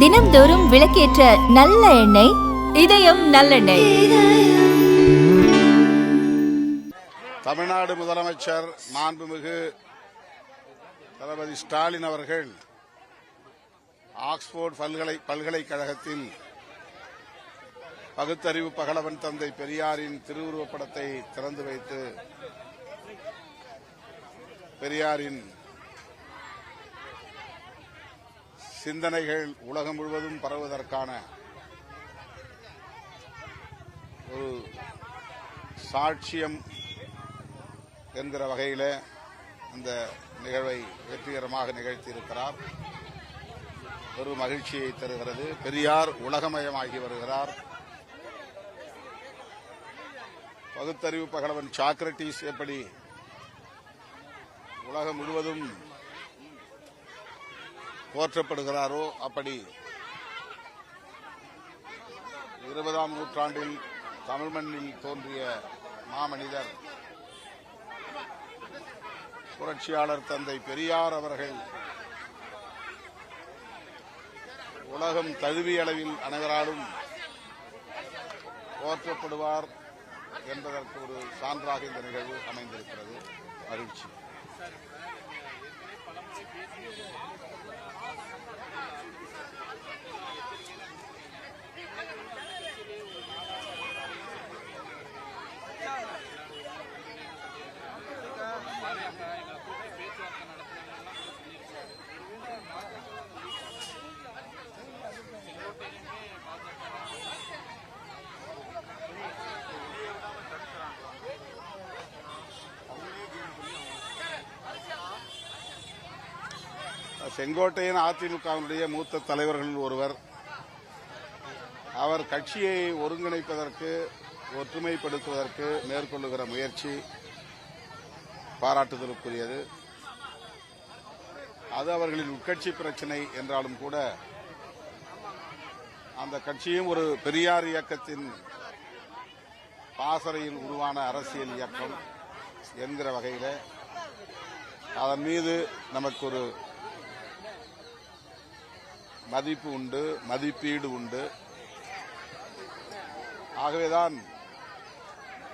தினம்தோறும் விளக்கேற்ற நல்ல எண்ணெய் இதயம் நல்லெண்ணெய். தமிழ்நாடு முதலமைச்சர் மாண்புமிகு தளபதி ஸ்டாலின் அவர்கள் ஆக்ஸ்போர்ட் பல்கலைக்கழகத்தில் பகுத்தறிவு பகலவன் தந்தை பெரியாரின் திருவுருவப்படத்தை திறந்து வைத்து பெரியாரின் சிந்தனைகள் உலகம் முழுவதும் பரவுவதற்கான ஒரு சாட்சியம் என்கிற வகையில் அந்த நிகழ்வை வெற்றிகரமாக நிகழ்த்தியிருக்கிறார். ஒரு மகிழ்ச்சியை தருகிறது. பெரியார் உலகமயமாகி வருகிறார். பகுத்தறிவு பகலவன் சாக்ரட்டிஸ் எப்படி உலகம் முழுவதும் போற்றப்படுகிறாரோ அப்படி 20ஆம் நூற்றாண்டில் தமிழ் மண்ணில் தோன்றிய மாமனிதர் புரட்சியாளர் தந்தை பெரியார் அவர்கள் உலகம் தழுவிய அளவில் அனைவராலும் போற்றப்படுவார் என்பதற்கு ஒரு சான்றாக இந்த நிகழ்வு அமைந்திருக்கிறது. மகிழ்ச்சி. செங்கோட்டையன் அதிமுகவினுடைய மூத்த தலைவர்களில் ஒருவர். அவர் கட்சியை ஒருங்கிணைப்பதற்கு ஒற்றுமைப்படுத்துவதற்கு மேற்கொள்ளுகிற முயற்சி பாராட்டுதலுக்குரியது. அது அவர்களின் உட்கட்சி பிரச்சினை என்றாலும் கூட அந்த கட்சியும் ஒரு பெரியார் இயக்கத்தின் பாசறையில் உருவான அரசியல் இயக்கம் என்கிற வகையில் அதன் மீது நமக்கு ஒரு மதிப்பு உண்டு, மதிப்பீடு உண்டு. ஆகவேதான்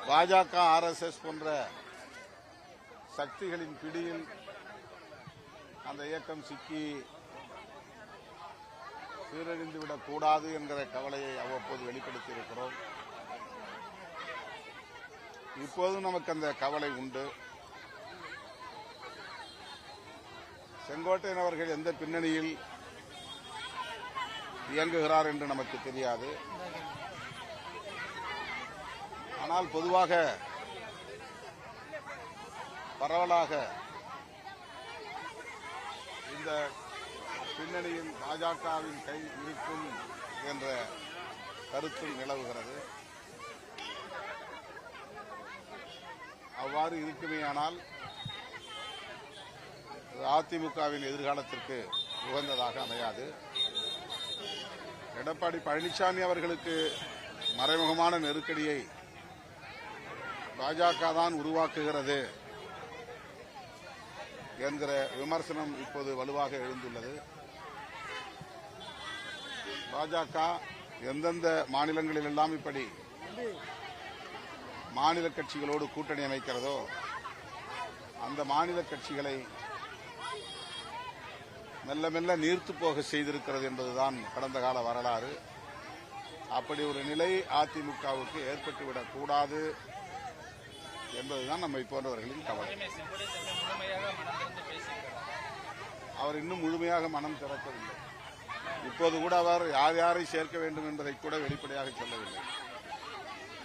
பாஜக, ஆர்எஸ்எஸ் போன்ற சக்திகளின் பிடியில் அந்த இயக்கம் சிக்கி சீரழிந்துவிடக் கூடாது என்கிற கவலையை அவ்வப்போது வெளிப்படுத்தியிருக்கிறோம். இப்போதும் நமக்கு அந்த கவலை உண்டு. செங்கோட்டையன் அவர்கள் எந்த பின்னணியில் இயங்குகிறார் என்று நமக்கு தெரியாது. ஆனால் பொதுவாக பரவலாக இந்த பின்னணியில் பாஜகவின் கை இருக்கும் என்ற கருத்து நிலவுகிறது. அவ்வாறு இருக்குமேயானால் அதிமுகவின் எதிர்காலத்திற்கு உகந்ததாக அமையாது. எடப்பாடி பழனிசாமி அவர்களுக்கு மறைமுகமான நெருக்கடியை பாஜக தான் உருவாக்குகிறது என்கிற விமர்சனம் இப்போது வலுவாக எழுந்துள்ளது. பாஜக எந்தெந்த மாநிலங்களிலெல்லாம் இப்படி மாநில கட்சிகளோடு கூட்டணி அமைக்கிறதோ அந்த மாநில கட்சிகளை மெல்ல மெல்ல நீர்த்து போக செய்திருக்கிறது என்பதுதான் கடந்த கால வரலாறு. அப்படி ஒரு நிலை அதிமுகவுக்கு ஏற்பட்டுவிடக் கூடாது என்பதுதான் நம்மை போன்றவர்களின் கவலை. அவர் இன்னும் முழுமையாக மனம் திறக்கவில்லை. இப்போது கூட அவர் யார் யாரை சேர்க்க வேண்டும் என்பதை கூட வெளிப்படையாக சொல்லவில்லை.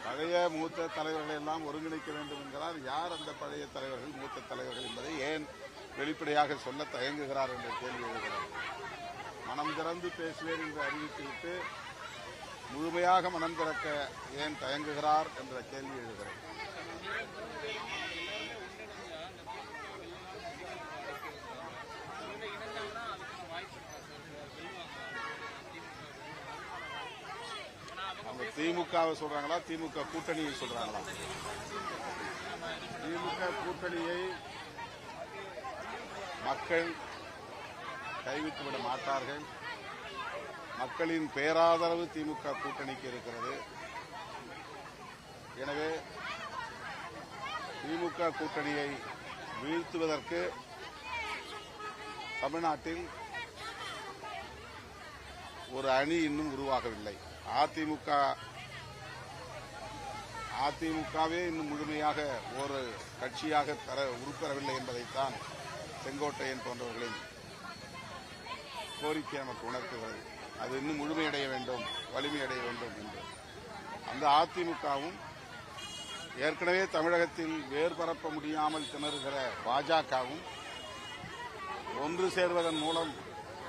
பழைய மூத்த தலைவர்களை எல்லாம் ஒருங்கிணைக்க வேண்டும் என்கிறார். யார் அந்த பழைய தலைவர்கள், மூத்த தலைவர்கள் என்பதை ஏன் வெளிப்படையாக சொல்ல தயங்குகிறார் என்ற கேள்வி எழுகிறார். மனம் திறந்து பேசுவேன் என்று அறிவித்துவிட்டு முழுமையாக மனம் திறக்க ஏன் தயங்குகிறார் என்ற கேள்வி எழுகிறார். அவங்க திமுகவை சொல்றாங்களா, திமுக கூட்டணியை சொல்றாங்களா? திமுக கூட்டணியை மக்கள் கைவிட்டுவிட மாட்டார்கள். மக்களின் பேராதரவு திமுக கூட்டணிக்கு இருக்கிறது. எனவே திமுக கூட்டணியை வீழ்த்துவதற்கு தமிழ்நாட்டில் ஒரு அணி இன்னும் உருவாகவில்லை. அதிமுகவே இன்னும் முழுமையாக ஒரு கட்சியாக உருப்பெறவில்லை என்பதைத்தான் செங்கோட்டையன் போன்றவர்களின் கோரிக்கை நமக்கு உணர்த்துகிறது. அது இன்னும் முழுமையடைய வேண்டும், வலிமையடைய வேண்டும் என்று. அந்த அதிமுகவும் ஏற்கனவே தமிழகத்தில் வேர் பரப்ப முடியாமல் திணறுகிற பாஜகவும் ஒன்று சேர்வதன் மூலம்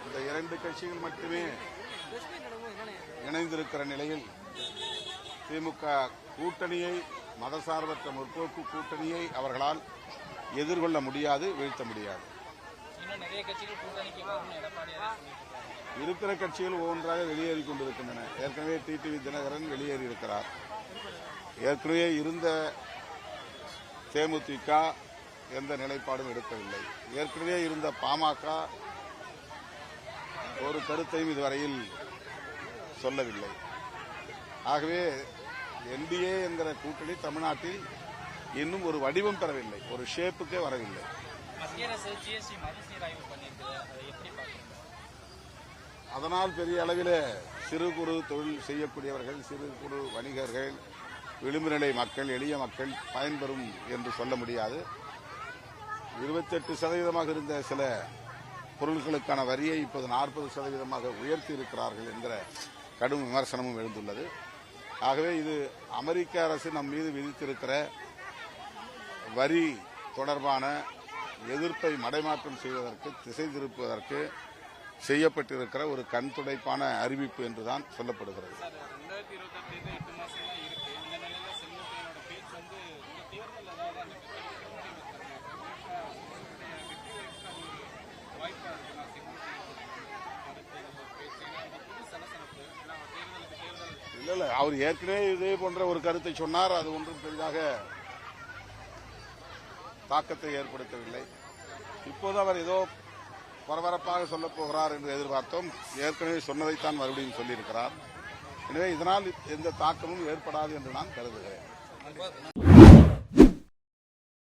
இந்த இரண்டு கட்சிகள் மட்டுமே இணைந்திருக்கிற நிலையில் திமுக கூட்டணியை, மதசார்பற்ற முற்போக்கு கூட்டணியை அவர்களால் எதிர்கொள்ள முடியாது, வீழ்த்த முடியாது. இருக்கிற கட்சிகள் ஒவ்வொன்றாக வெளியேறிக் கொண்டிருக்கின்றன. ஏற்கனவே டிடிவி தினகரன் வெளியேறியிருக்கிறார். ஏற்கனவே இருந்த தேமுதிக எந்த நிலைப்பாடும் எடுக்கவில்லை. ஏற்கனவே இருந்த பாமக ஒரு கருத்தையும் இதுவரையில் சொல்லவில்லை. ஆகவே என்டிஏ என்கிற கூட்டணி தமிழ்நாட்டில் இன்னும் ஒரு வடிவம் பெறவில்லை, ஒரு ஷேப்புக்கே வரவில்லை. அதனால் பெரிய அளவில் சிறு குறு தொழில் செய்யக்கூடியவர்கள், சிறு குறு வணிகர்கள், விளிம்பு நிலை மக்கள், எளிய மக்கள் பயன்பெறும் என்று சொல்ல முடியாது. 28% இருந்த சில பொருட்களுக்கான வரியை இப்போது 40% உயர்த்தி இருக்கிறார்கள் என்கிற கடும் விமர்சனமும் எழுந்துள்ளது. ஆகவே இது அமெரிக்க அரசு நம் மீது விதித்திருக்கிற வரி தொடர்பான எதிர்ப்பை மடைமாற்றம் செய்வதற்கு, திசை திருப்புவதற்கு செய்யப்பட்டிருக்கிற ஒரு கண் துடைப்பான அறிவிப்பு என்றுதான் சொல்லப்படுகிறது. இல்ல, அவர் ஏற்கனவே இதே போன்ற ஒரு கருத்தை சொன்னார். அது ஒன்றும் பெரிதாக தாக்கத்தை ஏற்படுத்தவில்லை. இப்போது அவர் ஏதோ பரபரப்பாக சொல்லப் போகிறார் என்று எதிர்பார்த்தோம். ஏற்கனவே சொன்னதைத்தான் மறுபடியும் சொல்லியிருக்கிறார். எனவே இதனால் எந்த தாக்கமும் ஏற்படாது என்று நான் கருதுகிறேன்.